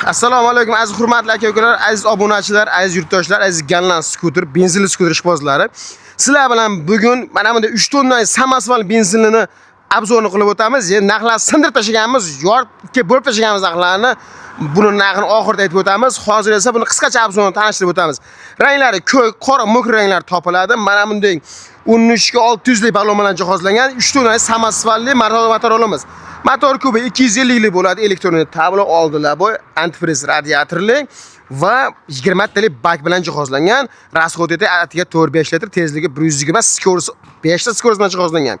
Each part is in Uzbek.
Assalomu alaykum aziz hurmatli aka-ukalar, aziz obunachilar, aziz yurtdoshlar, aziz Ganlan skuter, benzinli skuter ishbozlari. Sizlar bilan bugun mana bunday 3 tonna samasval benzinini obzorini qilib o'tamiz. Narxlarni sindirib tashlaganmiz, yorib bo'lib tashlaganmiz narxlarni. Buni narxini oxirida aytib o'tamiz. Hozir esa buni qisqacha obzorini tanishtirib o'tamiz. Ranglari ko'k, qora, mo'k ranglar topiladi. Mana bunday 13600 lik ballon jihozlangan 3 tonna samasvalli motorolimiz. Motor kubi 250 lik bo'ladi, elektronik tablo oldilar bu antifriz radiatorli va 20 talik bak bilan jihozlangan. Расход eti atiga 4-5 litr, tezligi 120, skorosi 5 ta skorosi bilan jihozlangan.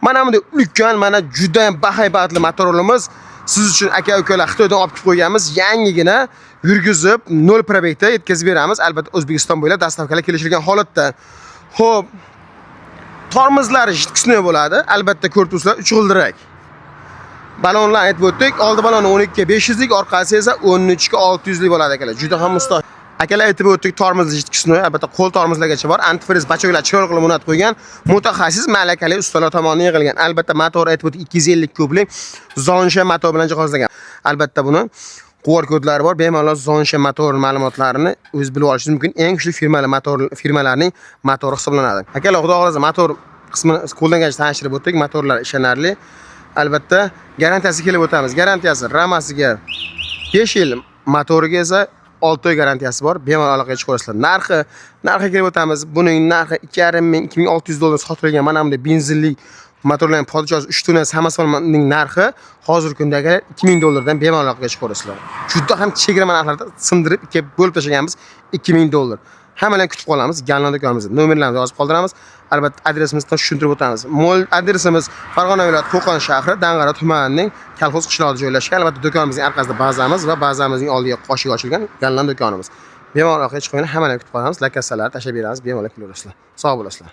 Mana bunday ulkan, mana juda ham bahaybatli motorolimiz siz uchun aka-ukalar Xitoydan olib kelib qo'yganmiz. Yangigina yurgizib 0 probekda yetkazib beramiz. Albatta O'zbekiston bo'ylab dastavkalar kelishilgan holatda. Xo'p, tormozlari jitqisni bo'ladi. Albatta korpuslar 3 g'ildirak. Balonlar aytib o'tdik. Oldi baloni 12500 lik, orqasi esa 13600 lik bo'ladi akalar. Juda ham mustoh. Akalar aytib o'tdik, tormoz jitqisni, albatta qo'l tormozlargacha bor. Antifriz bachoklar chiroq qilib o'rnatib qo'ygan mutaxassis malakali ustalar tomonidan yig'ilgan. Albatta motor aytib o'tdik 250 kublik Zonsha motor bilan jihozlangan. Albatta buni QR kodlari bor. Bemalol Zonsha motor ma'lumotlarini o'z bilib olishingiz mumkin. Eng kuchli firmalarning motori hisoblanadi. Akalar, xudo xolasa motor qismini qo'llangancha tanishtirib o'tdik. Motorlar ishonarli. Albatta garantiyasi kelib o'tamiz. Garantiyasi ramasiga 5 yil, motoriga esa 6 oy garantiyasi bor. Bemalol aloqaga chiqib qo'yasizlar. Narxi kelib o'tamiz. Buning narxi 2500 2600 dollar sotilgan mana bunday benzinli motorlarning podshosi 3 tonna samasvalning narxi hozirgi kundagi 2000 dollardan bemalol aloqaga chiqib qo'yasizlar. Juda ham chegirma narxlarda sindirib bo'lib tashlaganmiz 2000 dollar. Hammalarni kutib qolamiz. Ganlan do'konimizda nomerlarimizni yozib qoldiramiz. Albatta adresimizni tushuntirib o'tamiz. Adresimiz Farg'ona viloyati Qo'qon shahri, Dang'ara tumanining Kalxoz qishlog'ida joylashgan. Albatta do'konimizning orqasida bazamiz va bazamizning oldiga qoshig ochilgan Ganlan do'konimiz. Bemalol aloqaga chiqib hammalarni kutib qolamiz. Lakassalarni tashlab beramiz, bemalol kelaverasizlar. Sog' bo'lasizlar.